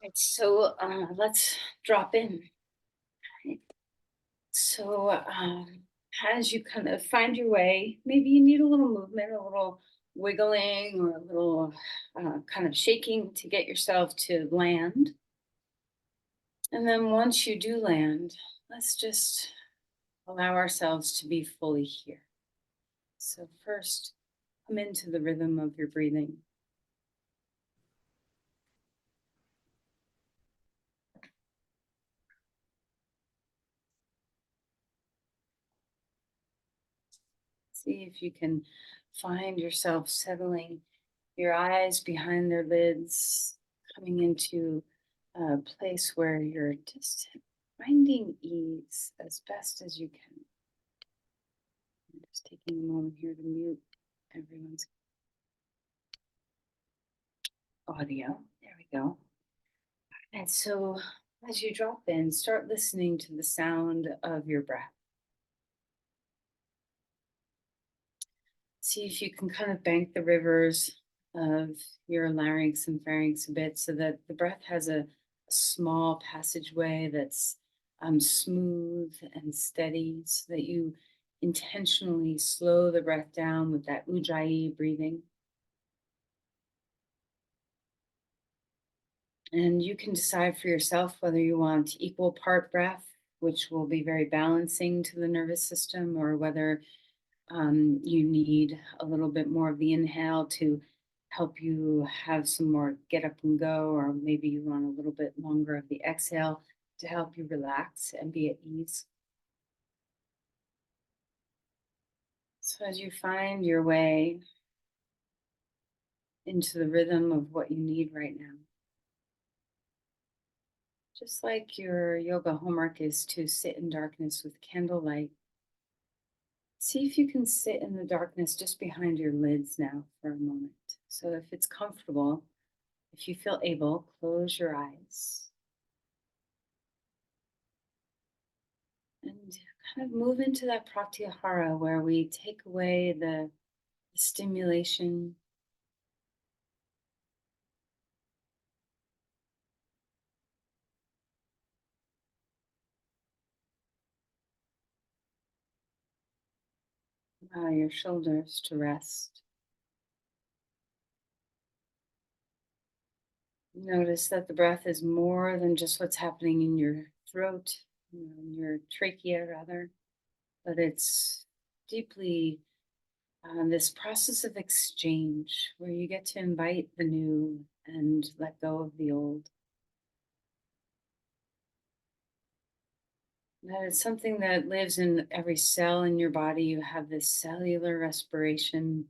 Right, so let's drop in. Right? So as you kind of find your way, maybe you need a little movement, a little wiggling, or a little kind of shaking to get yourself to land. And then once you do land, let's just allow ourselves to be fully here. So first, come into the rhythm of your breathing. See if you can find yourself settling your eyes behind their lids, coming into a place where you're just finding ease as best as you can. I'm just taking a moment here to mute everyone's audio. There we go. And so as you drop in, start listening to the sound of your breath. See if you can kind of bank the rivers of your larynx and pharynx a bit so that the breath has a small passageway that's smooth and steady so that you intentionally slow the breath down with that ujjayi breathing. And you can decide for yourself whether you want equal part breath, which will be very balancing to the nervous system, or whether you need a little bit more of the inhale to help you have some more get up and go, or maybe you want a little bit longer of the exhale to help you relax and be at ease. So, as you find your way into the rhythm of what you need right now, just like your yoga homework is to sit in darkness with candlelight, see if you can sit in the darkness just behind your lids now for a moment. So, if it's comfortable, if you feel able, close your eyes and kind of move into that pratyahara where we take away the stimulation. Allow your shoulders to rest. Notice that the breath is more than just what's happening in your throat, in your trachea rather, but it's deeply this process of exchange where you get to invite the new and let go of the old. That is something that lives in every cell in your body. You have this cellular respiration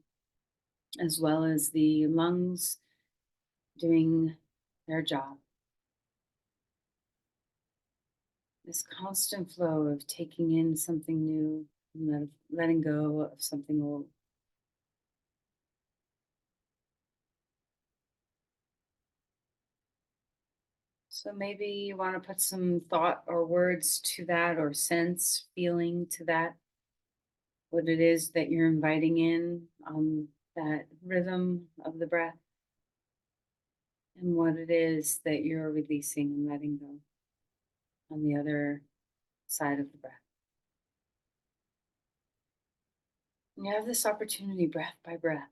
as well as the lungs doing their job. This constant flow of taking in something new and letting go of something old. So maybe you want to put some thought or words to that, or sense, feeling to that, what it is that you're inviting in, that rhythm of the breath, and what it is that you're releasing and letting go on the other side of the breath. And you have this opportunity, breath by breath,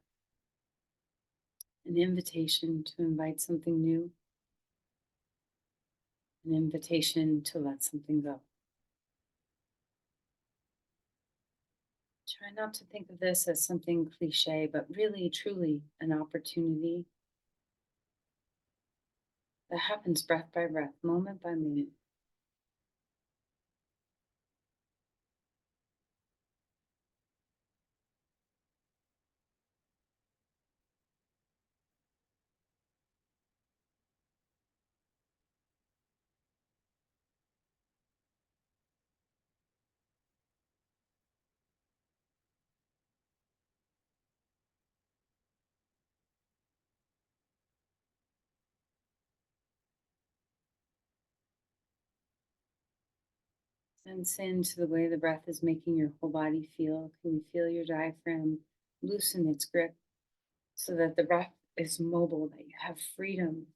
an invitation to invite something new, an invitation to let something go. Try not to think of this as something cliche, but really, truly an opportunity that happens breath by breath, moment by moment. Sense into the way the breath is making your whole body feel. Can you feel your diaphragm loosen its grip so that the breath is mobile, that you have freedom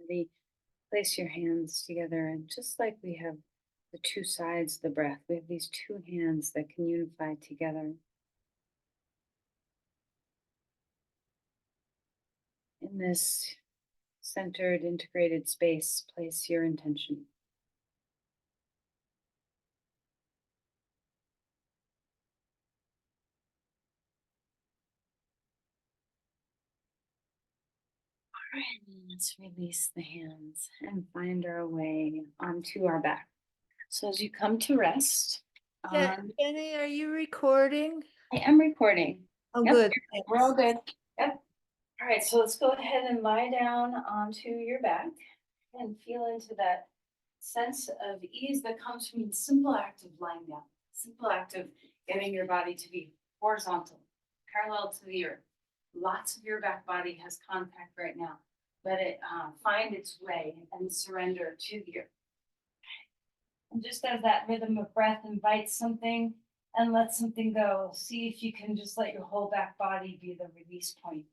Really place your hands together, and just like we have the two sides of the breath, we have these two hands that can unify together. In this centered, integrated space, place your intention. All right, and let's release the hands and find our way onto our back. So as you come to rest, Jenny, are you recording? I am recording. Oh, Yep, good. we're all good. Yep. All right, so let's go ahead and lie down onto your back and feel into that sense of ease that comes from the simple act of lying down, simple act of getting your body to be horizontal, parallel to the earth. Lots of your back body has contact right now. Let it find its way and surrender to the earth. And just as that rhythm of breath invites something and lets something go, see if you can just let your whole back body be the release point.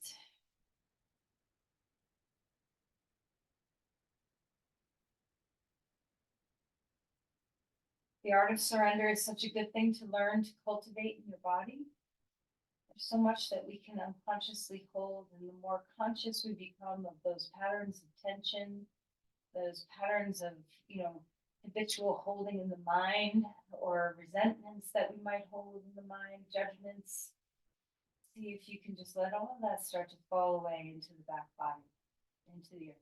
The art of surrender is such a good thing to learn to cultivate in your body. There's so much that we can unconsciously hold, and the more conscious we become of those patterns of tension, those patterns of, habitual holding in the mind, or resentments that we might hold in the mind, judgments, see if you can just let all of that start to fall away into the back body, into the earth.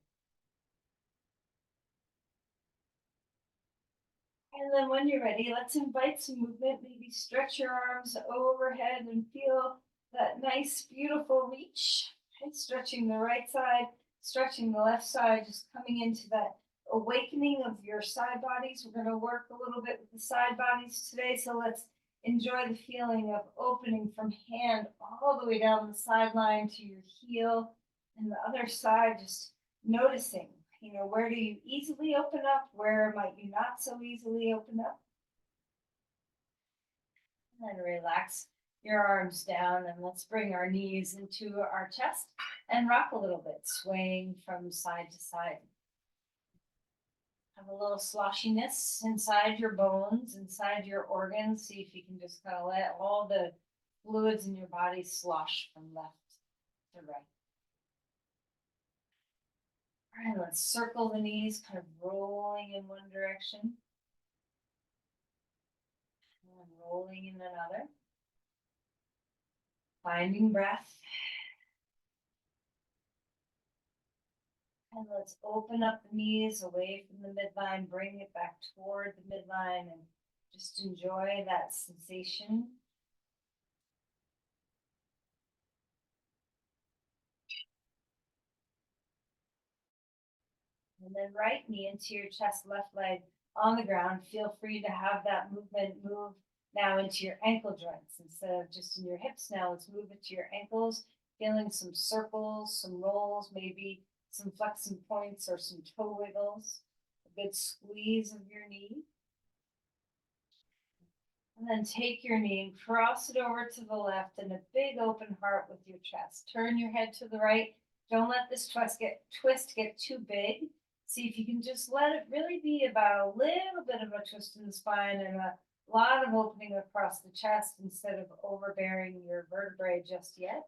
And then when you're ready, let's invite some movement. Maybe stretch your arms overhead and feel that nice, beautiful reach. Okay, stretching the right side, stretching the left side, just coming into that awakening of your side bodies. We're going to work a little bit with the side bodies today. So let's enjoy the feeling of opening from hand all the way down the sideline to your heel, and the other side, just noticing. Where do you easily open up? Where might you not so easily open up? And then relax your arms down, and let's bring our knees into our chest and rock a little bit, swaying from side to side. Have a little sloshiness inside your bones, inside your organs. See if you can just kind of let all the fluids in your body slosh from left to right. All right, let's circle the knees, kind of rolling in one direction and rolling in another. Finding breath. And let's open up the knees away from the midline, bring it back toward the midline, and just enjoy that sensation. And then right knee into your chest, left leg on the ground. Feel free to have that movement move now into your ankle joints instead of just in your hips. Now let's move it to your ankles, feeling some circles, some rolls, maybe some flexing points or some toe wiggles. A good squeeze of your knee. And then take your knee and cross it over to the left in a big open heart with your chest. Turn your head to the right. Don't let this twist get too big. See if you can just let it really be about a little bit of a twist in the spine and a lot of opening across the chest instead of overbearing your vertebrae just yet.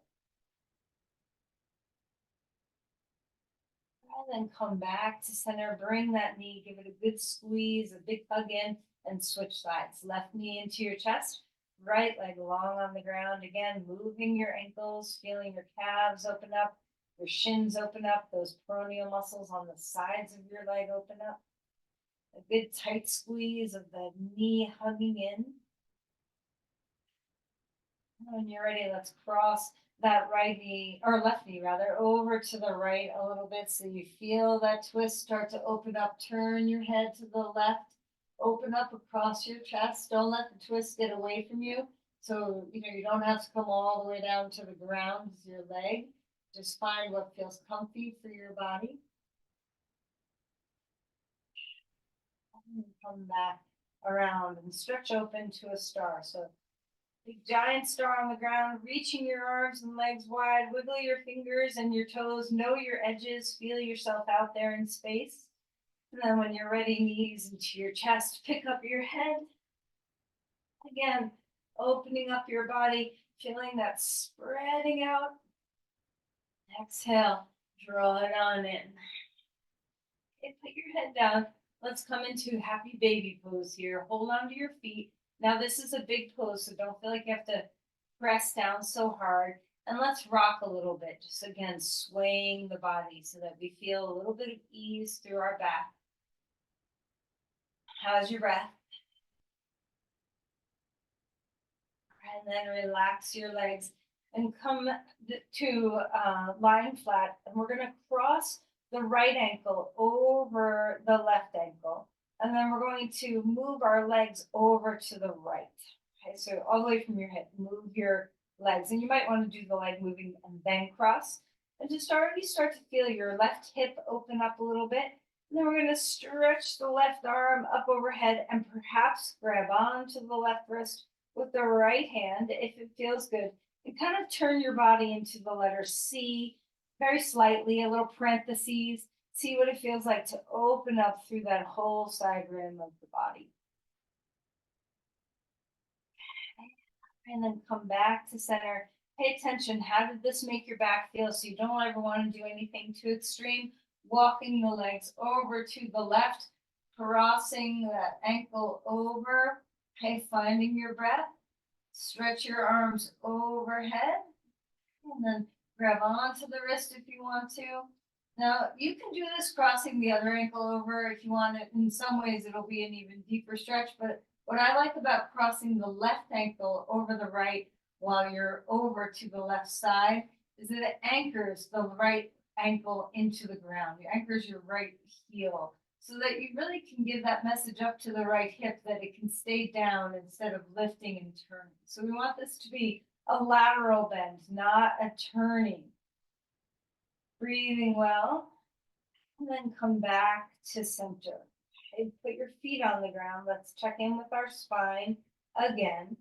And then come back to center. Bring that knee. Give it a good squeeze, a big hug in, and switch sides. Left knee into your chest, right leg long on the ground. Again, moving your ankles, feeling your calves open up, your shins open up, those peroneal muscles on the sides of your leg open up. A good tight squeeze of the knee hugging in. When you're ready, let's cross that right knee, or left knee rather, over to the right a little bit so you feel that twist start to open up. Turn your head to the left, open up across your chest. Don't let the twist get away from you. So, you don't have to come all the way down to the ground with your leg. Just find what feels comfy for your body. And come back around and stretch open to a star. So Big giant star on the ground, reaching your arms and legs wide, wiggle your fingers and your toes, know your edges, feel yourself out there in space. And then when you're ready, knees into your chest, pick up your head. Again, opening up your body, feeling that spreading out. Exhale, draw it on in. Okay, put your head down. Let's come into happy baby pose here. Hold on to your feet. Now this is a big pose, so don't feel like you have to press down so hard. And let's rock a little bit, just again, swaying the body so that we feel a little bit of ease through our back. How's your breath? And then relax your legs and come to lying flat. And we're gonna cross the right ankle over the left ankle. And then we're going to move our legs over to the right. Okay, so all the way from your hip, move your legs. And you might want to do the leg moving and then cross. And just already start to feel your left hip open up a little bit. And then we're going to stretch the left arm up overhead and perhaps grab onto the left wrist with the right hand if it feels good. And kind of turn your body into the letter C very slightly, a little parentheses. See what it feels like to open up through that whole side rim of the body. And then come back to center. Pay attention. How did this make your back feel? So you don't ever want to do anything too extreme. Walking the legs over to the left, crossing that ankle over. Okay, finding your breath. Stretch your arms overhead. And then grab onto the wrist if you want to. Now, you can do this crossing the other ankle over if you want it. In some ways, it'll be an even deeper stretch. But what I like about crossing the left ankle over the right while you're over to the left side is that it anchors the right ankle into the ground. It anchors your right heel so that you really can give that message up to the right hip that it can stay down instead of lifting and turning. So we want this to be a lateral bend, not a turning. Breathing well, and then come back to center. Okay, put your feet on the ground. Let's check in with our spine again.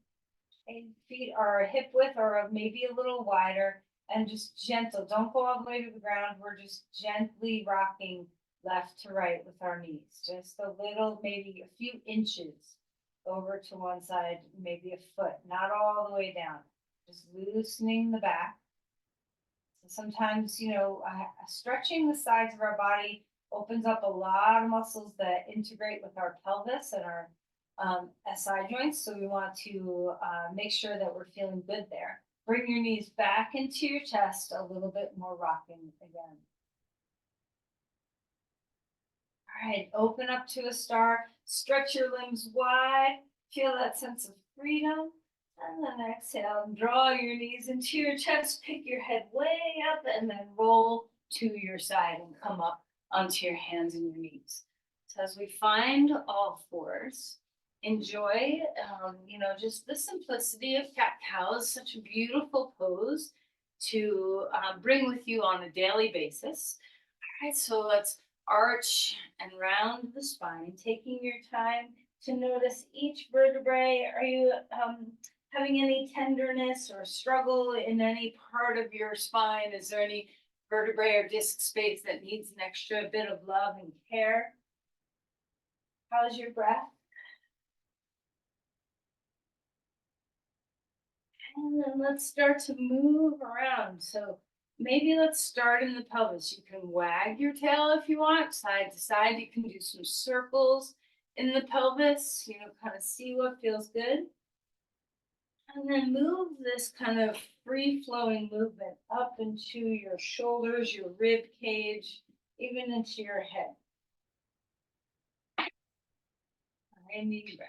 Okay, feet are hip width or maybe a little wider, and just gentle. Don't go all the way to the ground. We're just gently rocking left to right with our knees. Just a little, maybe a few inches over to one side, maybe a foot, not all the way down. Just loosening the back. Sometimes, stretching the sides of our body opens up a lot of muscles that integrate with our pelvis and our SI joints. So we want to make sure that we're feeling good there. Bring your knees back into your chest, a little bit more rocking again. All right, open up to a star, stretch your limbs wide, feel that sense of freedom. And then exhale and draw your knees into your chest, pick your head way up and then roll to your side and come up onto your hands and your knees. So as we find all fours, enjoy, just the simplicity of cat-cow is such a beautiful pose to bring with you on a daily basis. All right, so let's arch and round the spine, taking your time to notice each vertebrae. Are you having any tenderness or struggle in any part of your spine? Is there any vertebrae or disc space that needs an extra bit of love and care? How's your breath? And then let's start to move around. So maybe let's start in the pelvis. You can wag your tail if you want, side to side. You can do some circles in the pelvis, kind of see what feels good. And then move this kind of free-flowing movement up into your shoulders, your rib cage, even into your head. All right, deep breath.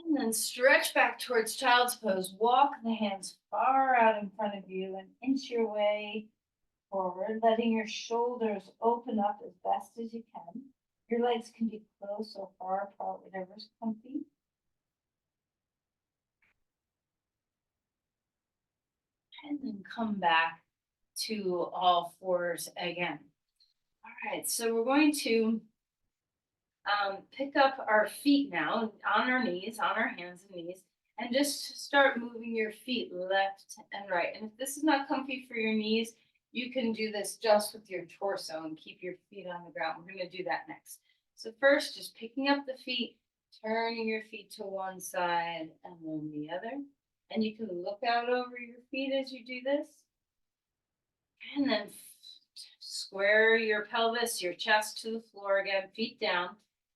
And then stretch back towards child's pose. Walk the hands far out in front of you and inch your way forward, letting your shoulders open up as best as you can. Your legs can be close or far apart, whatever's comfy. And then come back to all fours again. All right, so we're going to pick up our feet now on our knees, on our hands and knees, and just start moving your feet left and right. And if this is not comfy for your knees, you can do this just with your torso and keep your feet on the ground. We're going to do that next. So first, just picking up the feet, turning your feet to one side and then the other. And you can look out over your feet as you do this. And then square your pelvis, your chest to the floor again, feet down.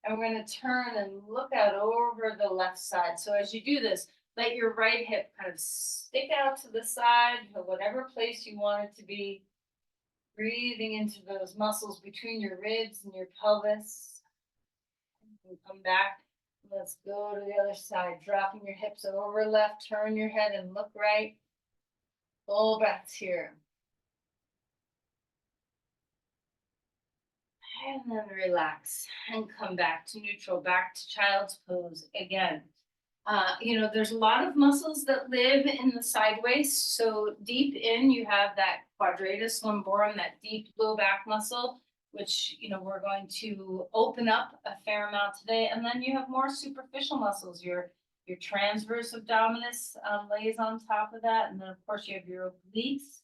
And we're going to turn and look out over the left side. So as you do this, let your right hip kind of stick out to the side, or whatever place you want it to be. Breathing into those muscles between your ribs and your pelvis. And come back. Let's go to the other side, dropping your hips over left, turn your head and look right. Full breaths here. And then relax and come back to neutral, back to child's pose again. There's a lot of muscles that live in the side waist. So deep in, you have that quadratus lumborum, that deep low back muscle, which, we're going to open up a fair amount today. And then you have more superficial muscles. Your transverse abdominis lays on top of that. And then, of course, you have your obliques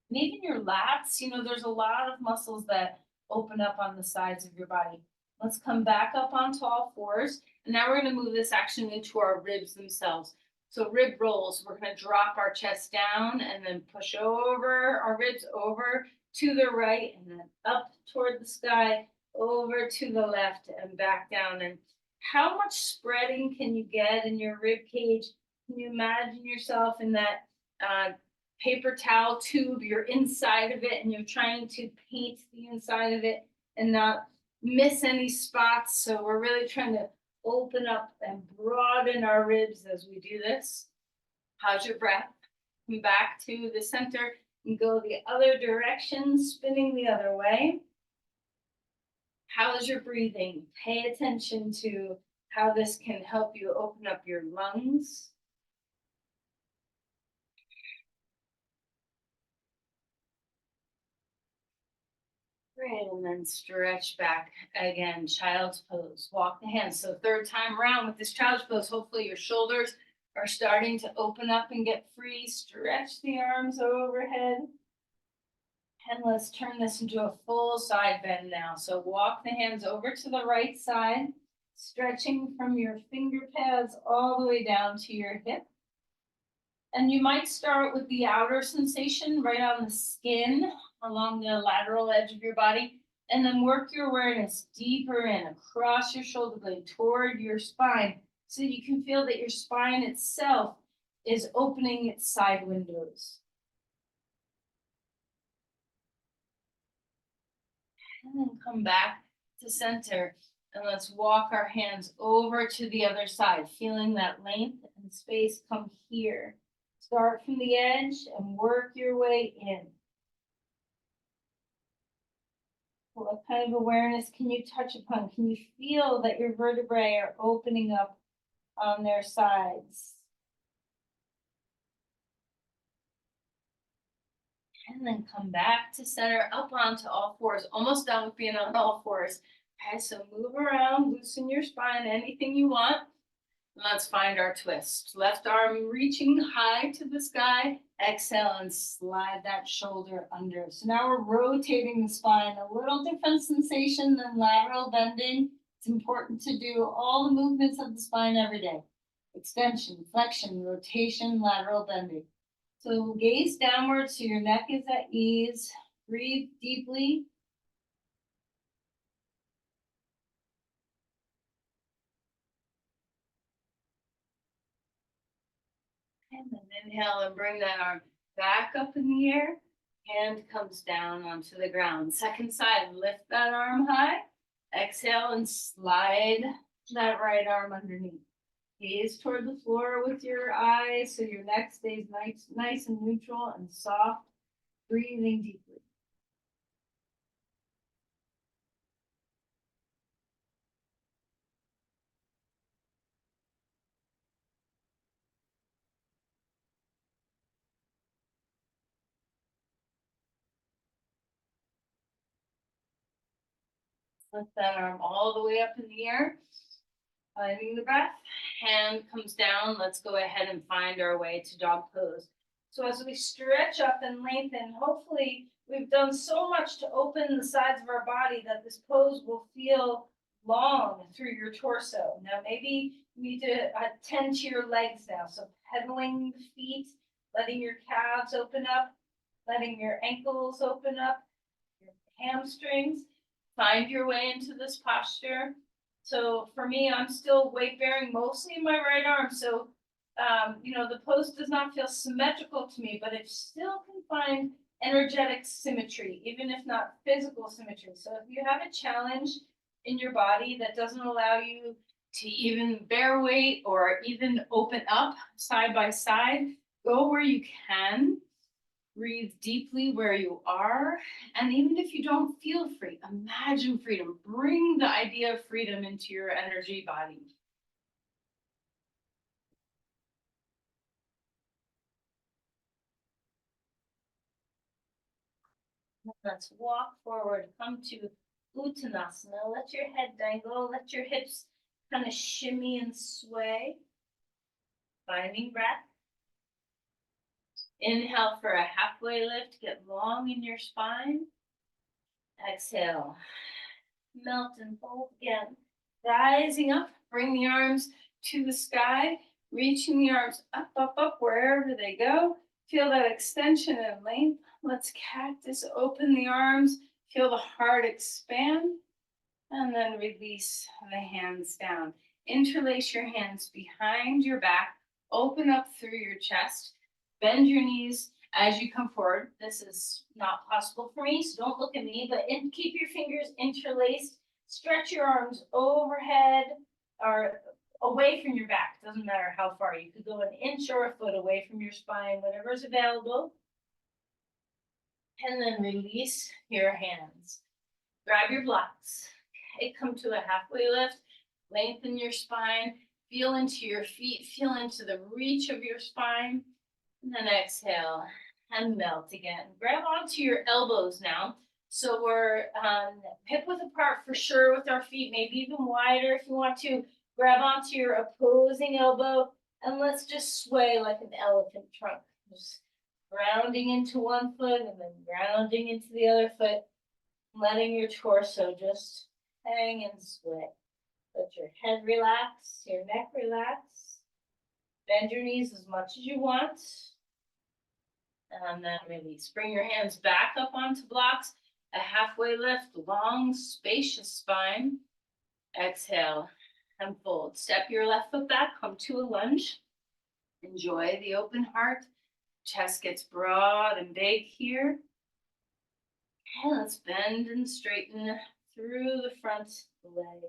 and even your lats. There's a lot of muscles that open up on the sides of your body. Let's come back up onto all fours. And now we're going to move this action into our ribs themselves. So rib rolls, we're going to drop our chest down and then push over our ribs over to the right and then up toward the sky, over to the left and back down. And how much spreading can you get in your rib cage? Can you imagine yourself in that paper towel tube? You're inside of it and you're trying to paint the inside of it and not miss any spots. So we're really trying to open up and broaden our ribs as we do this. How's your breath? Come back to the center and go the other direction, spinning the other way. How is your breathing? Pay attention to how this can help you open up your lungs. Great, and then stretch back again, child's pose. Walk the hands. So third time around with this child's pose, hopefully your shoulders are starting to open up and get free. Stretch the arms overhead. And let's turn this into a full side bend now. So walk the hands over to the right side, stretching from your finger pads all the way down to your hip. And you might start with the outer sensation right on the skin along the lateral edge of your body, and then work your awareness deeper in across your shoulder blade toward your spine so that you can feel that your spine itself is opening its side windows. And then come back to center and let's walk our hands over to the other side, feeling that length and space come here. Start from the edge and work your way in. What kind of awareness can you touch upon? Can you feel that your vertebrae are opening up on their sides? And then come back to center, up onto all fours. Almost done with being on all fours. Okay, so move around, loosen your spine, anything you want. Let's find our twist. Left arm reaching high to the sky. Exhale and slide that shoulder under. So now we're rotating the spine. A little different sensation than lateral bending. It's important to do all the movements of the spine every day. Extension, flexion, rotation, lateral bending. So gaze downward so your neck is at ease. Breathe deeply. And then inhale and bring that arm back up in the air. Hand comes down onto the ground. Second side, lift that arm high. Exhale and slide that right arm underneath. Gaze toward the floor with your eyes so your neck stays nice and neutral and soft. Breathing deeply. Lift that arm all the way up in the air. Finding the breath, hand comes down. Let's go ahead and find our way to dog pose. So as we stretch up and lengthen, hopefully we've done so much to open the sides of our body that this pose will feel long through your torso. Now maybe you need to attend to your legs now. So pedaling the feet, letting your calves open up, letting your ankles open up, your hamstrings. Find your way into this posture. So for me, I'm still weight bearing mostly in my right arm. So, the pose does not feel symmetrical to me, but it still can find energetic symmetry, even if not physical symmetry. So if you have a challenge in your body that doesn't allow you to even bear weight or even open up side by side, go where you can. Breathe deeply where you are. And even if you don't feel free, imagine freedom. Bring the idea of freedom into your energy body. Let's walk forward. Come to Uttanasana. Let your head dangle. Let your hips kind of shimmy and sway. Finding breath. Inhale for a halfway lift. Get long in your spine. Exhale. Melt and fold again. Rising up, bring the arms to the sky, reaching the arms up, up, up, wherever they go. Feel that extension and length. Let's cactus, open the arms, feel the heart expand, and then release the hands down. Interlace your hands behind your back, open up through your chest, bend your knees as you come forward. This is not possible for me, so don't look at me, but keep your fingers interlaced. Stretch your arms overhead or away from your back. Doesn't matter how far. You could go an inch or a foot away from your spine, whatever is available. And then release your hands. Grab your blocks. Okay, come to a halfway lift. Lengthen your spine. Feel into your feet. Feel into the reach of your spine. And then exhale and melt again. Grab onto your elbows now. So we're hip width apart for sure with our feet, maybe even wider if you want to. Grab onto your opposing elbow and let's just sway like an elephant trunk. Just grounding into one foot and then grounding into the other foot, letting your torso just hang and sway. Let your head relax, your neck relax. Bend your knees as much as you want. And then release. Bring your hands back up onto blocks. A halfway lift, long, spacious spine. Exhale and fold. Step your left foot back, come to a lunge. Enjoy the open heart. Chest gets broad and big here. Okay, let's bend and straighten through the front leg.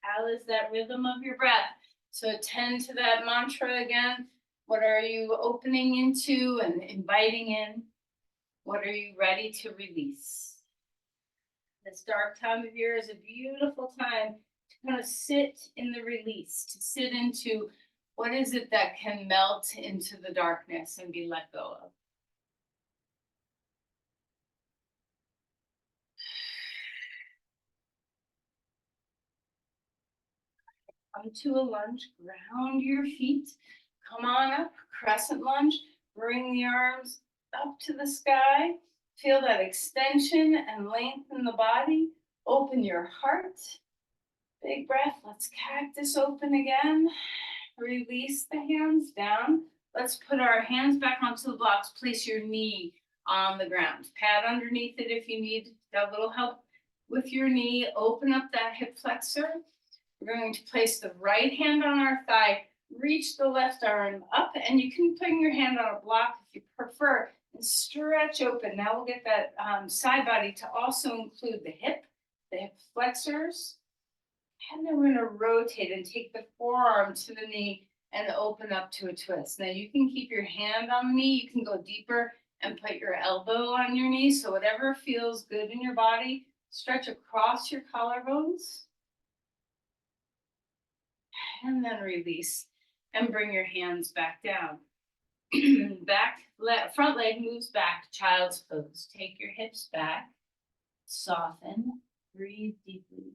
How is that rhythm of your breath? So attend to that mantra again. What are you opening into and inviting in? What are you ready to release? This dark time of year is a beautiful time to kind of sit in the release, to sit into what is it that can melt into the darkness and be let go of. Come to a lunge, ground your feet, come on up, crescent lunge, bring the arms up to the sky, feel that extension and length in the body, open your heart, big breath, let's cactus open again, release the hands down, let's put our hands back onto the blocks, place your knee on the ground, pat underneath it if you need a little help with your knee, open up that hip flexor. We're going to place the right hand on our thigh, reach the left arm up, and you can put your hand on a block if you prefer, and stretch open. Now we'll get that side body to also include the hip flexors. And then we're going to rotate and take the forearm to the knee and open up to a twist. Now you can keep your hand on the knee, you can go deeper and put your elbow on your knee. So whatever feels good in your body, stretch across your collarbones. And then release and bring your hands back down. Front leg moves back, child's pose. Take your hips back, soften, Breathe deeply.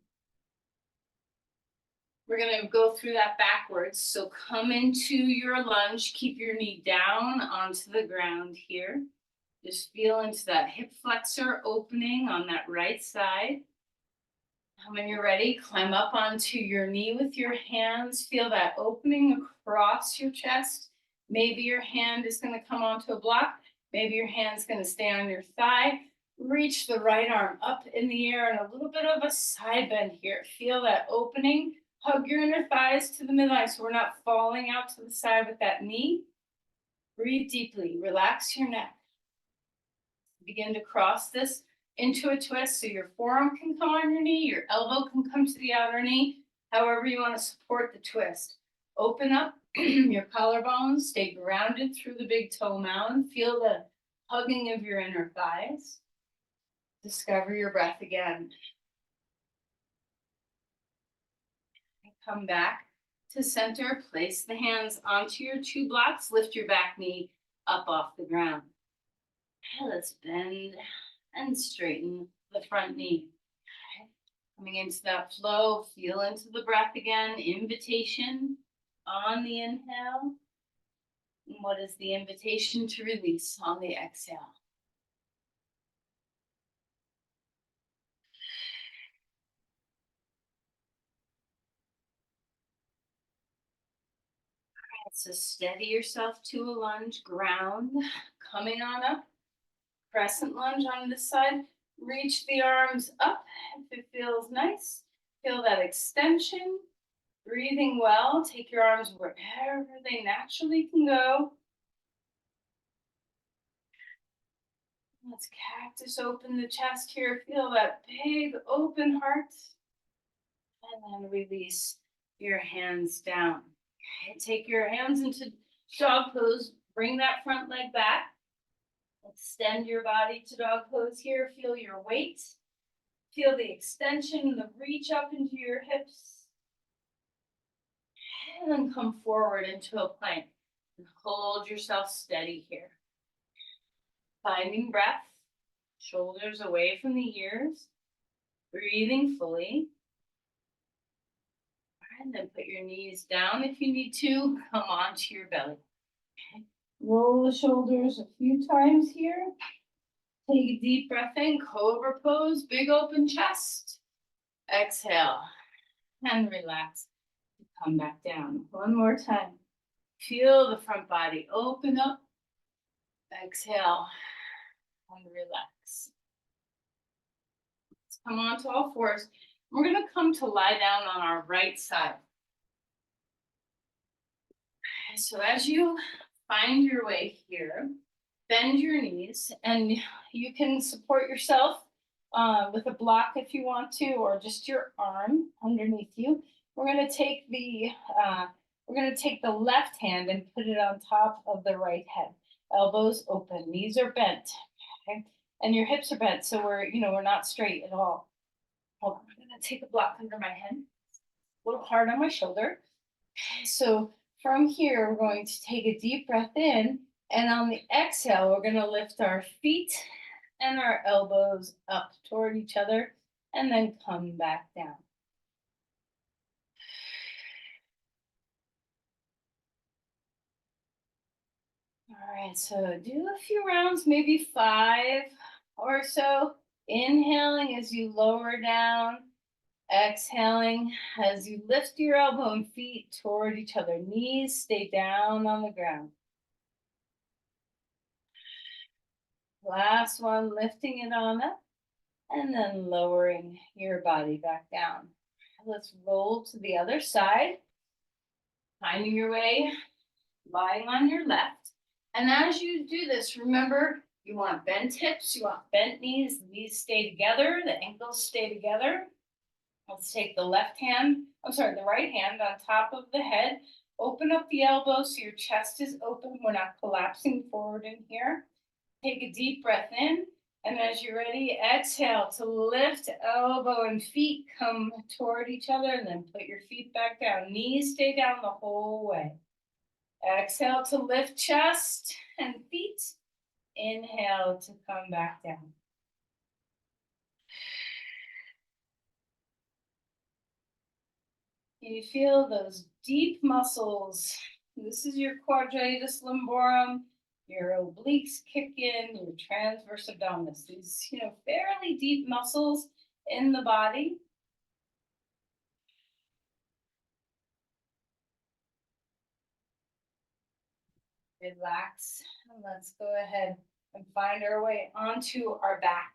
We're gonna go through that backwards. So come into your lunge, keep your knee down onto the ground here. Just feel into that hip flexor opening on that right side. And when you're ready, climb up onto your knee with your hands. Feel that opening across your chest. Maybe your hand is gonna come onto a block. Maybe your hand's gonna stay on your thigh. Reach the right arm up in the air and a little bit of a side bend here. Feel that opening. Hug your inner thighs to the midline so we're not falling out to the side with that knee. Breathe deeply, relax your neck. Begin to cross this into a twist so your forearm can come on your knee, your elbow can come to the outer knee, however you want to support the twist. Open up your collarbones, stay grounded through the big toe mound, feel the hugging of your inner thighs. Discover your breath again. Come back to center, place the hands onto your two blocks, lift your back knee up off the ground. Let's bend and straighten the front knee. Coming into that flow, feel into the breath again, invitation on the inhale. And what is the invitation to release on the exhale? So steady yourself to a lunge, ground, coming on up. Crescent lunge on this side. Reach the arms up if it feels nice. Feel that extension. Breathing well. Take your arms wherever they naturally can go. Let's cactus open the chest here. Feel that big open heart. And then release your hands down. Okay, take your hands into dog pose. Bring that front leg back. Extend your body to dog pose here. Feel your weight. Feel the extension, the reach up into your hips. And then come forward into a plank. And hold yourself steady here. Finding breath. Shoulders away from the ears. Breathing fully. And then put your knees down if you need to. Come onto your belly. Okay. Roll the shoulders a few times here. Take a deep breath in, cobra pose, big open chest. Exhale and relax. Come back down. One more time. Feel the front body open up. Exhale and relax. Let's come on to all fours. We're going to come to lie down on our right side. So as you find your way here, bend your knees, and you can support yourself with a block if you want to, or just your arm underneath you. We're going to take the left hand and put it on top of the right head. Elbows open, knees are bent, okay? And your hips are bent, so we're not straight at all. Hold on, I'm going to take a block under my head. A little hard on my shoulder. Okay, so from here, we're going to take a deep breath in, and on the exhale, we're going to lift our feet and our elbows up toward each other, and then come back down. All right, so do a few rounds, maybe 5 or so. Inhaling as you lower down. Exhaling as you lift your elbow and feet toward each other. Knees stay down on the ground. Last one, lifting it on up and then lowering your body back down. Let's roll to the other side. Finding your way, lying on your left. And as you do this, remember, you want bent hips, you want bent knees. The knees stay together, the ankles stay together. Let's take the right hand on top of the head. Open up the elbow so your chest is open. We're not collapsing forward in here. Take a deep breath in. And as you're ready, exhale to lift elbow and feet come toward each other, and then put your feet back down. Knees stay down the whole way. Exhale to lift chest and feet. Inhale to come back down. You feel those deep muscles. This is your quadratus lumborum, your obliques kick in, your transverse abdominis. These, fairly deep muscles in the body. Relax, and let's go ahead and find our way onto our back.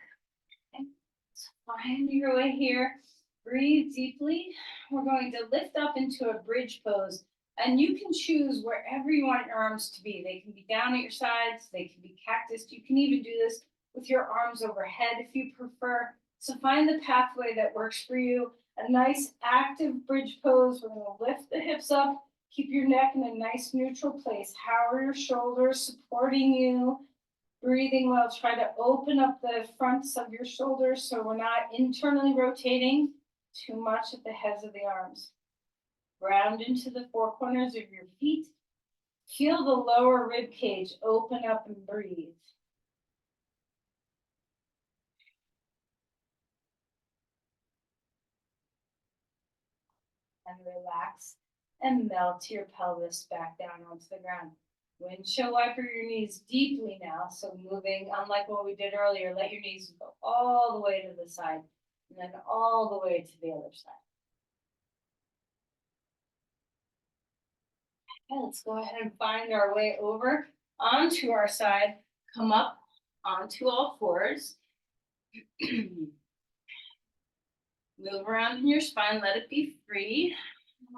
Okay. So find your way here. Breathe deeply. We're going to lift up into a bridge pose, and you can choose wherever you want your arms to be. They can be down at your sides, they can be cactus. You can even do this with your arms overhead if you prefer. So find the pathway that works for you. A nice active bridge pose. We're going to lift the hips up, keep your neck in a nice neutral place. How are your shoulders supporting you? Breathing well, try to open up the fronts of your shoulders so we're not internally rotating too much at the heads of the arms. Ground into the four corners of your feet. Feel the lower rib cage open up and breathe. And relax and melt your pelvis back down onto the ground. Windshield wiper your knees deeply now. So moving, unlike what we did earlier, let your knees go all the way to the side and then all the way to the other side. Okay, let's go ahead and find our way over onto our side. Come up onto all fours. Move around in your spine, let it be free.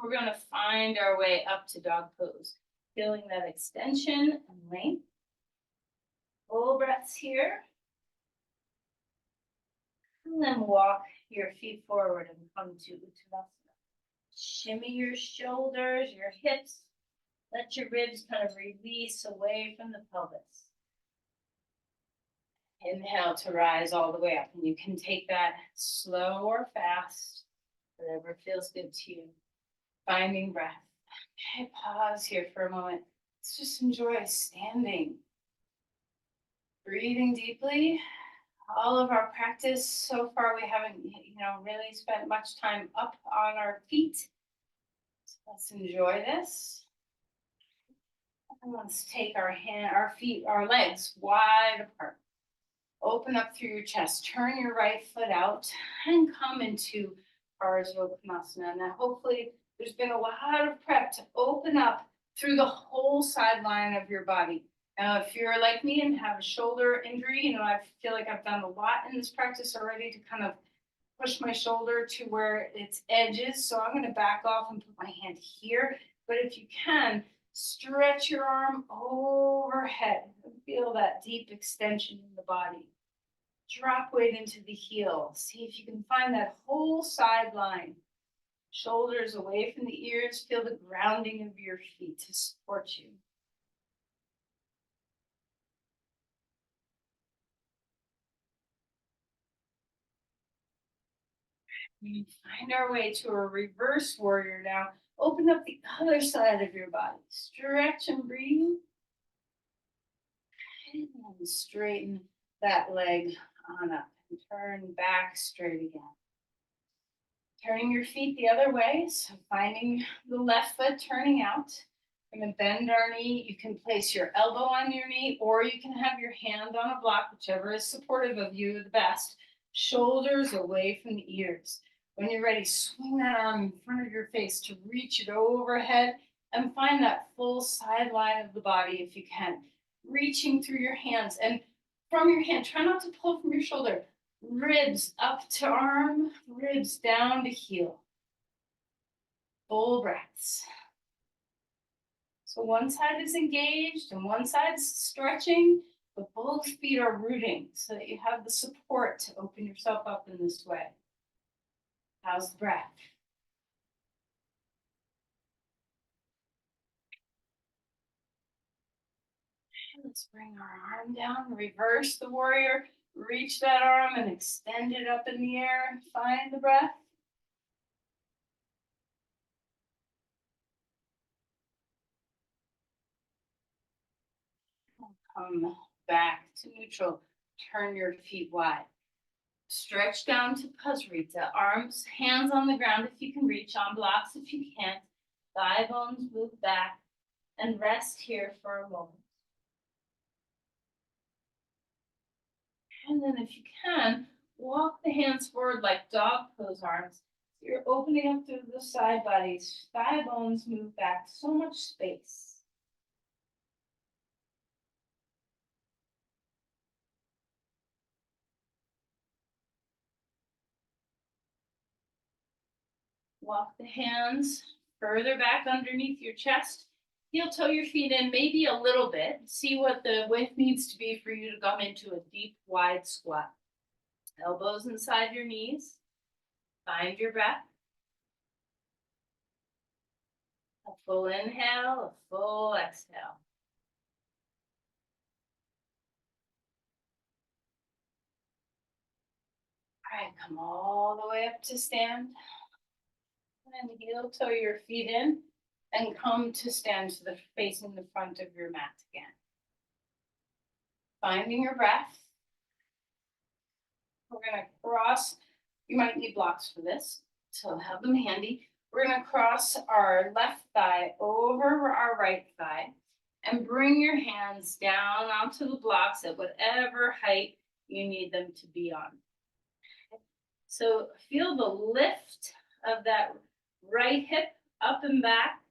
We're going to find our way up to dog pose. Feeling that extension and length. Full breaths here. And then walk your feet forward and come to Uttanasana. Shimmy your shoulders, your hips. Let your ribs kind of release away from the pelvis. Inhale to rise all the way up. And you can take that slow or fast, whatever feels good to you. Finding breath. Okay, pause here for a moment. Let's just enjoy standing. Breathing deeply. All of our practice so far, we haven't, really spent much time up on our feet. So let's enjoy this. And let's take our feet, our legs wide apart. Open up through your chest. Turn your right foot out and come into Parsvottanasana. Now, hopefully, there's been a lot of prep to open up through the whole sideline of your body. Now, if you're like me and have a shoulder injury, I feel like I've done a lot in this practice already to kind of push my shoulder to where its edge is. So I'm going to back off and put my hand here. But if you can, stretch your arm overhead and feel that deep extension in the body. Drop weight into the heel. See if you can find that whole sideline. Shoulders away from the ears. Feel the grounding of your feet to support you. We find our way to a reverse warrior now. Open up the other side of your body. Stretch and breathe. And then straighten that leg on up and turn back straight again. Turning your feet the other way, so finding the left foot turning out. We're going to bend our knee. You can place your elbow on your knee, or you can have your hand on a block, whichever is supportive of you the best. Shoulders away from the ears. When you're ready, swing that arm in front of your face to reach it overhead and find that full sideline of the body if you can. Reaching through your hands, and from your hand, try not to pull from your shoulder. Ribs up to arm, ribs down to heel. Full breaths. So one side is engaged and one side's stretching, but both feet are rooting so that you have the support to open yourself up in this way. How's the breath? Let's bring our arm down, reverse the warrior, reach that arm and extend it up in the air. Find the breath. Come back to neutral. Turn your feet wide. Stretch down to Pasrita, arms, hands on the ground if you can reach, on blocks if you can't. Thigh bones move back and rest here for a moment. And then if you can, walk the hands forward like dog pose arms. You're opening up through the side bodies. Thigh bones move back, so much space. Walk the hands further back underneath your chest. Heel toe your feet in maybe a little bit. See what the width needs to be for you to come into a deep, wide squat. Elbows inside your knees. Find your breath. A full inhale, a full exhale. All right, come all the way up to stand. And heel toe your feet in and come to stand to the facing the front of your mat again. Finding your breath. We're gonna cross, you might need blocks for this, so have them handy. We're gonna cross our left thigh over our right thigh and bring your hands down onto the blocks at whatever height you need them to be on. So feel the lift of that right hip up and back.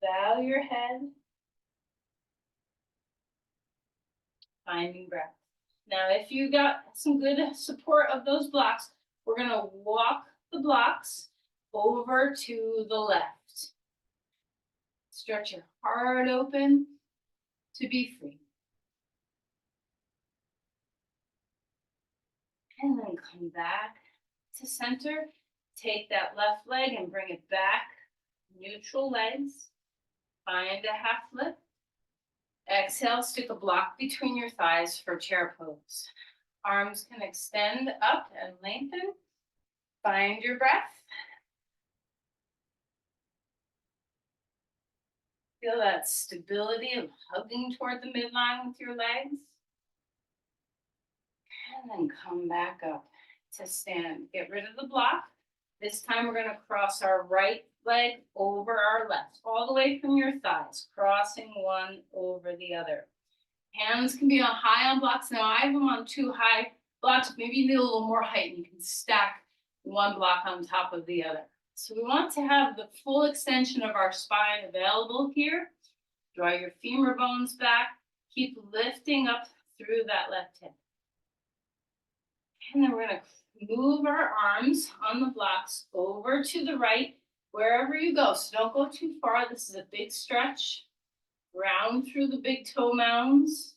Bow your head. Finding breath. Now, if you got some good support of those blocks, we're gonna walk the blocks over to the left. Stretch your heart open to be free. And then come back to center. Take that left leg and bring it back. Neutral legs. Find a half lift. Exhale, stick a block between your thighs for chair pose. Arms can extend up and lengthen. Find your breath. Feel that stability of hugging toward the midline with your legs. And then come back up to stand. Get rid of the block. This time we're going to cross our right leg over our left, all the way from your thighs, crossing one over the other. Hands can be on high on blocks. Now I have them on two high blocks. Maybe you need a little more height and you can stack one block on top of the other. So we want to have the full extension of our spine available here. Draw your femur bones back. Keep lifting up through that left hip. And then we're going to move our arms on the blocks over to the right, wherever you go. So don't go too far. This is a big stretch. Round through the big toe mounds.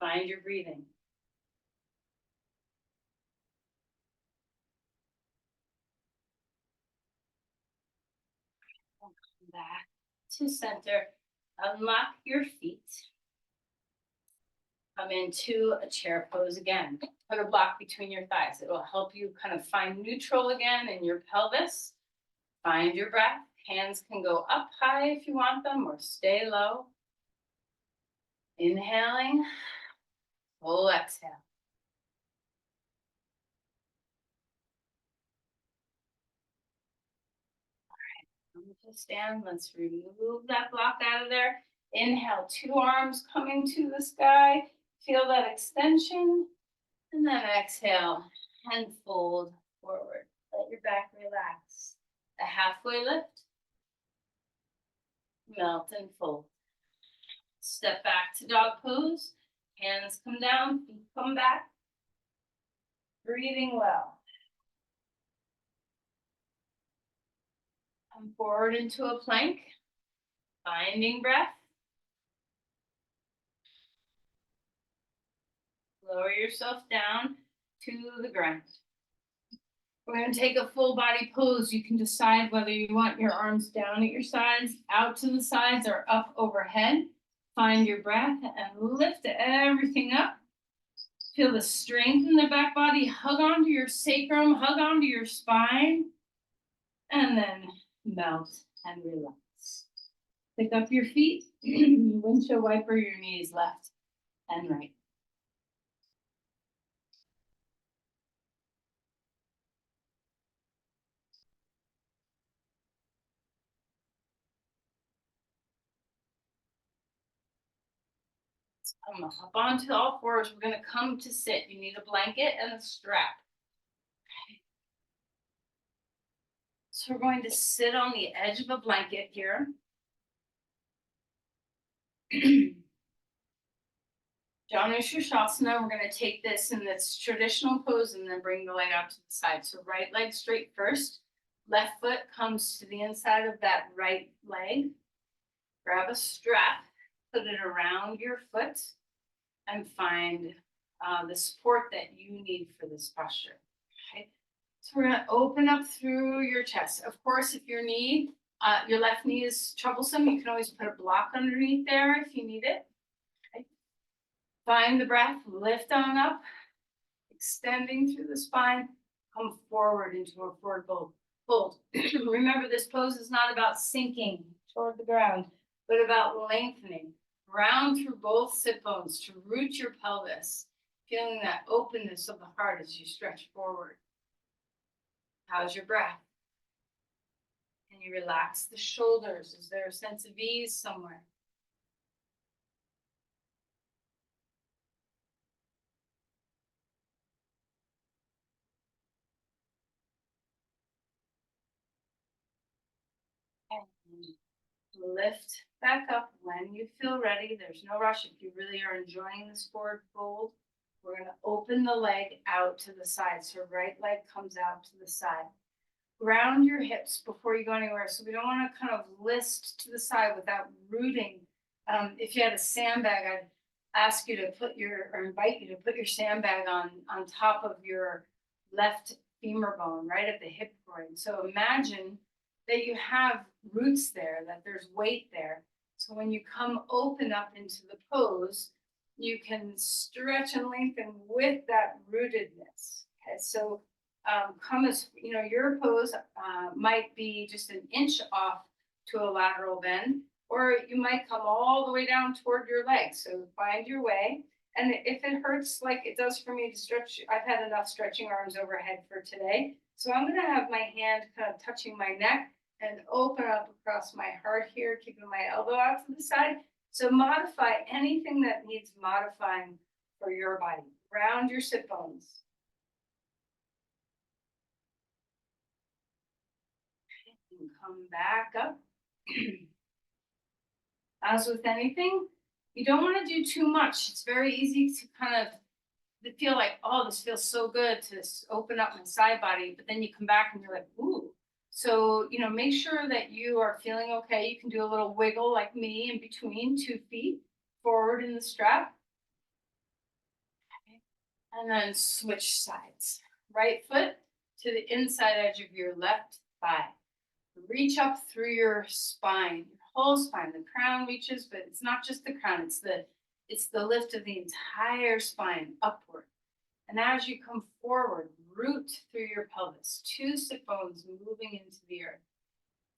Find your breathing. Come back to center. Unlock your feet. Come into a chair pose again. Put a block between your thighs. It will help you kind of find neutral again in your pelvis. Find your breath. Hands can go up high if you want them or stay low. Inhaling, full exhale. All right, come to stand. Let's remove that block out of there. Inhale, two arms coming to the sky. Feel that extension. And then exhale and fold forward. Let your back relax. A halfway lift. Melt and fold. Step back to dog pose. Hands come down, feet come back. Breathing well. Come forward into a plank. Finding breath. Lower yourself down to the ground. We're going to take a full body pose. You can decide whether you want your arms down at your sides, out to the sides, or up overhead. Find your breath and lift everything up. Feel the strength in the back body. Hug onto your sacrum, hug onto your spine, and then melt and relax. Pick up your feet, windshield wiper your knees left and right. Come up onto all fours. We're gonna come to sit. You need a blanket and a strap. So we're going to sit on the edge of a blanket here. Janu Shirshasana, we're going to take this in this traditional pose and then bring the leg out to the side. So right leg straight first, left foot comes to the inside of that right leg. Grab a strap, put it around your foot, and find the support that you need for this posture. Okay. So we're going to open up through your chest. Of course, if your left knee is troublesome, you can always put a block underneath there if you need it. Okay. Find the breath, lift on up, extending through the spine, come forward into a forward fold. Remember, this pose is not about sinking toward the ground, but about lengthening. Round through both sit bones to root your pelvis, feeling that openness of the heart as you stretch forward. How's your breath? Can you relax the shoulders? Is there a sense of ease somewhere? And lift back up when you feel ready. There's no rush. If you really are enjoying this forward fold, we're going to open the leg out to the side. So right leg comes out to the side. Ground your hips before you go anywhere. So we don't want to kind of list to the side without rooting. If you had a sandbag, I'd ask you to invite you to put your sandbag on top of your left femur bone, right at the hip joint. So imagine that you have roots there, that there's weight there. So when you come open up into the pose, you can stretch and lengthen with that rootedness. Okay, so come as, your pose might be just an inch off to a lateral bend, or you might come all the way down toward your legs. So find your way. And if it hurts like it does for me to stretch, I've had enough stretching arms overhead for today. So I'm going to have my hand kind of touching my neck and open up across my heart here, keeping my elbow out to the side. So modify anything that needs modifying for your body. Round your sit bones. And come back up. As with anything, you don't want to do too much. It's very easy to kind of feel like, oh, this feels so good to open up my side body, but then you come back and you're like, ooh. So, make sure that you are feeling okay. You can do a little wiggle like me in between 2 feet forward in the strap. Okay. And then switch sides. Right foot to the inside edge of your left thigh. Reach up through your spine, your whole spine. The crown reaches, but it's not just the crown, it's the lift of the entire spine upward. And as you come forward, root through your pelvis, 2 sit bones moving into the earth.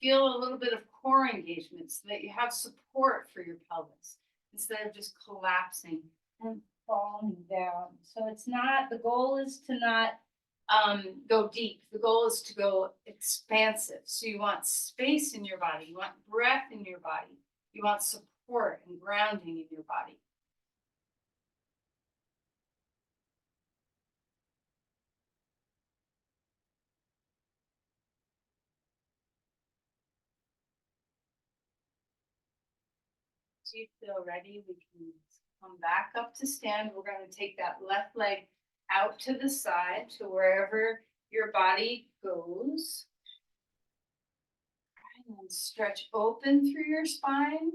Feel a little bit of core engagement so that you have support for your pelvis instead of just collapsing and falling down. So the goal is to not go deep. The goal is to go expansive. So you want space in your body, you want breath in your body, you want support and grounding in your body. So you feel ready, we can come back up to stand. We're going to take that left leg out to the side to wherever your body goes. And then stretch open through your spine.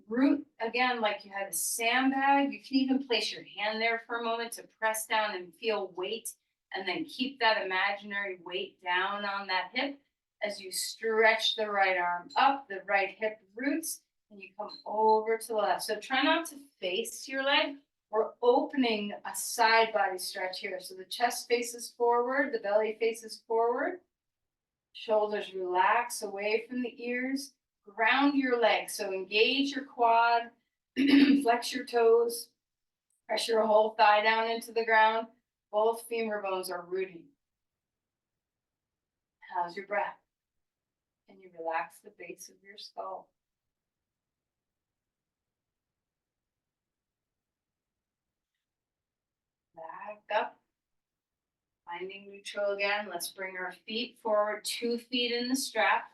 Root again like you had a sandbag. You can even place your hand there for a moment to press down and feel weight, and then keep that imaginary weight down on that hip as you stretch the right arm up, the right hip roots, and you come over to the left. So try not to face your leg. We're opening a side body stretch here. So the chest faces forward, the belly faces forward. Shoulders relax away from the ears. Ground your legs. So engage your quad, flex your toes, press your whole thigh down into the ground. Both femur bones are rooting. How's your breath? Can you relax the base of your skull? back up. Finding neutral again. Let's bring our feet forward, 2 feet in the strap.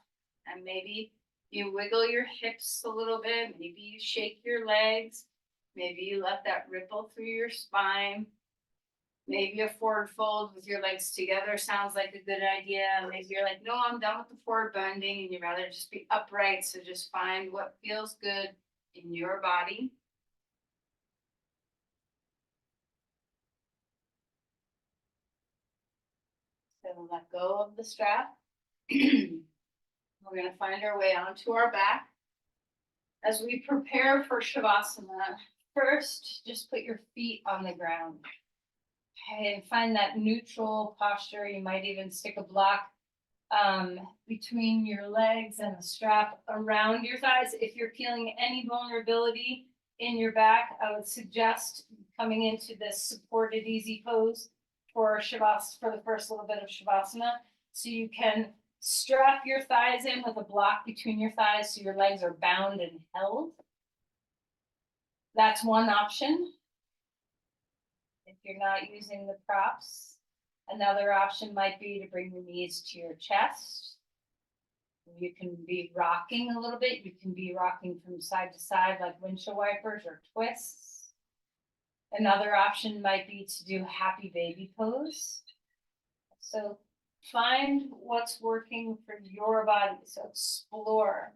And maybe you wiggle your hips a little bit. Maybe you shake your legs. Maybe you let that ripple through your spine. Maybe a forward fold with your legs together sounds like a good idea. Maybe you're like, no, I'm done with the forward bending and you'd rather just be upright. So just find what feels good in your body. So let go of the strap. We're going to find our way onto our back. As we prepare for Shavasana, first, just put your feet on the ground. Okay, and find that neutral posture. You might even stick a block between your legs and the strap around your thighs. If you're feeling any vulnerability in your back, I would suggest coming into this supported easy pose for Shavasana, for the first little bit of Shavasana. So you can strap your thighs in with a block between your thighs so your legs are bound and held. That's one option. If you're not using the props, another option might be to bring the knees to your chest. You can be rocking a little bit. You can be rocking from side to side like windshield wipers or twists. Another option might be to do happy baby pose. So find what's working for your body. So explore.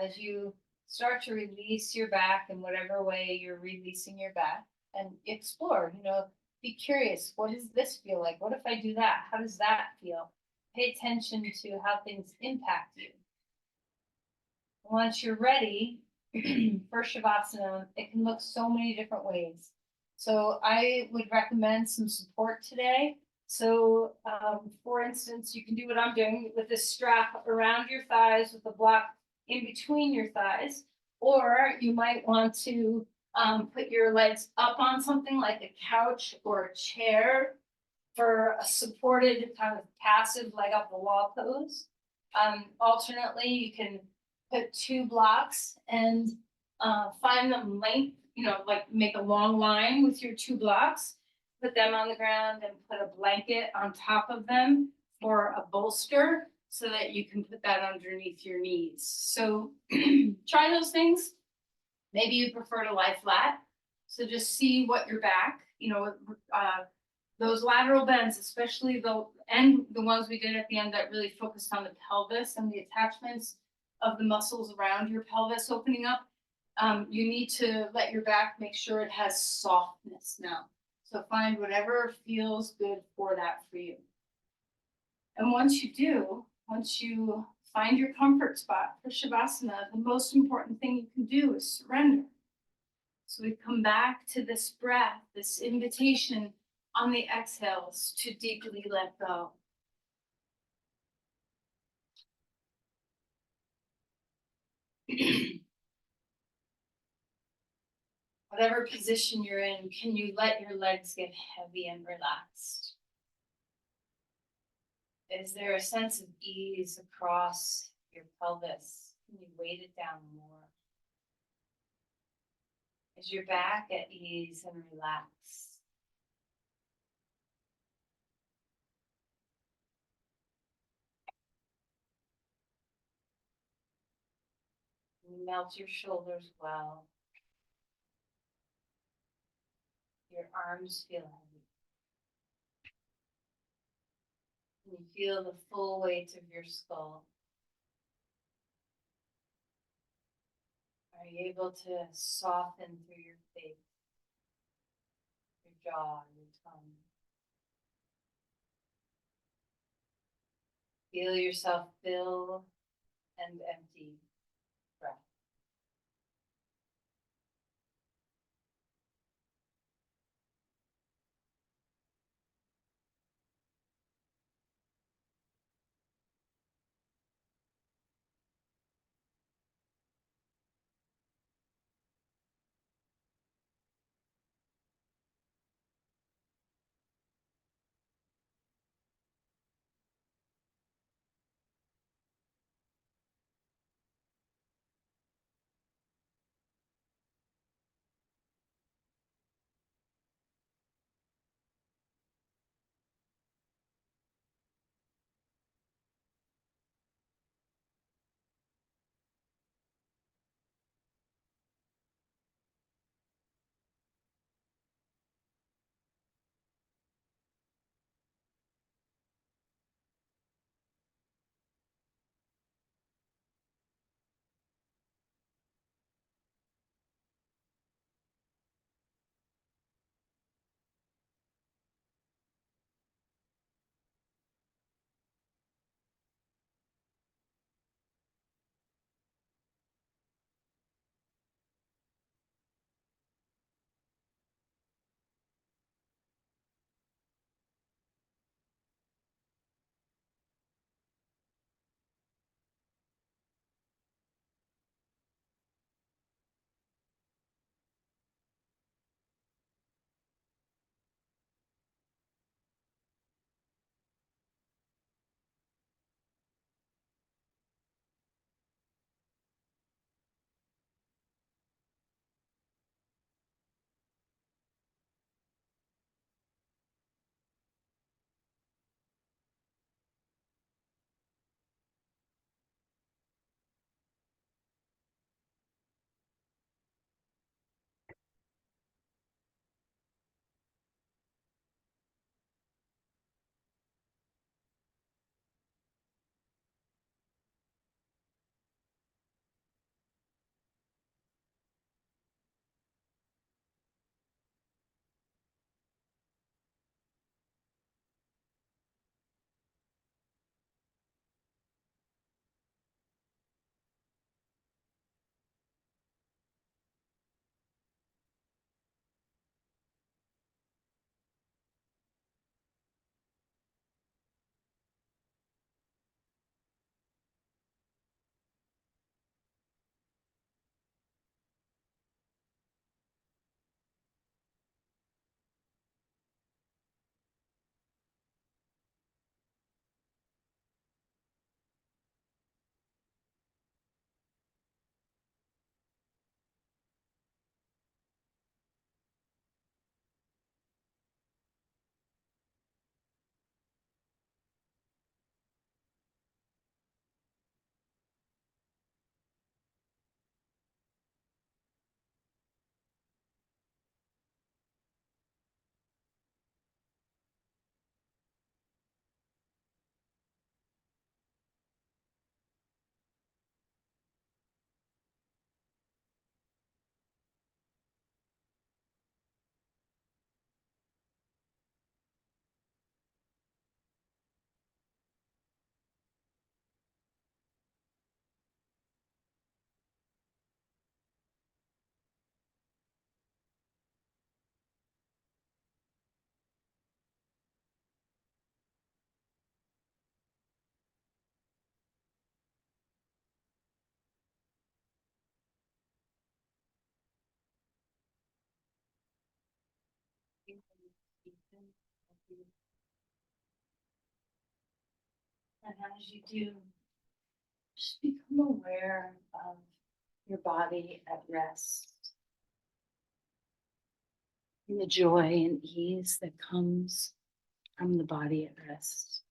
As you start to release your back in whatever way you're releasing your back, and explore, be curious. What does this feel like? What if I do that? How does that feel? Pay attention to how things impact you. Once you're ready for Shavasana, it can look so many different ways. So I would recommend some support today. So for instance, you can do what I'm doing with this strap around your thighs with a block in between your thighs, or you might want to put your legs up on something like a couch or a chair for a supported kind of passive leg up the wall pose. Alternately, you can put 2 blocks and find them length, like make a long line with your 2 blocks, put them on the ground and put a blanket on top of them for a bolster so that you can put that underneath your knees. So try those things. Maybe you prefer to lie flat. So just see what your back, those lateral bends, especially the ones we did at the end that really focused on the pelvis and the attachments of the muscles around your pelvis opening up. You need to let your back make sure it has softness now. So find whatever feels good for that for you. And once you find your comfort spot for Shavasana, the most important thing you can do is surrender. So we come back to this breath, this invitation on the exhales to deeply let go. Whatever position you're in, can you let your legs get heavy and relaxed? Is there a sense of ease across your pelvis? Can you weight it down more? Is your back at ease and relaxed? Melt your shoulders well. Your arms feel heavy. And you feel the full weight of your skull. Are you able to soften through your face, your jaw, your tongue? Feel yourself fill and empty breath. And as you do, just become aware of your body at rest. And the joy and ease that comes from the body at rest.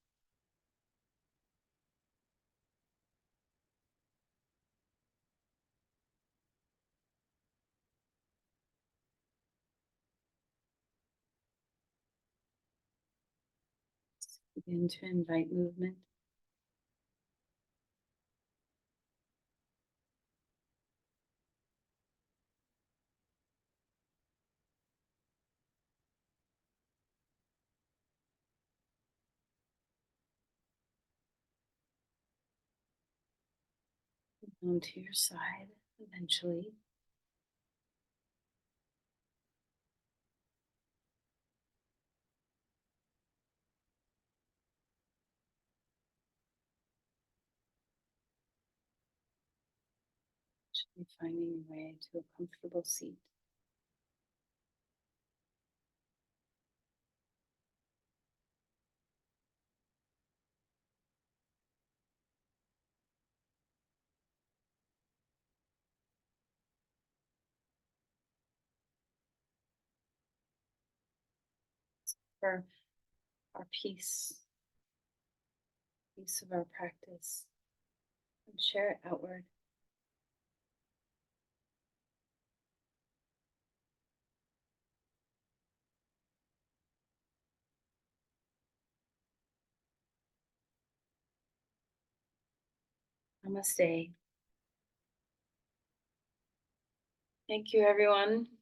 Begin to invite movement. Onto your side eventually. Finding your way to a comfortable seat. For our peace of our practice, and share it outward. Namaste. Thank you, everyone.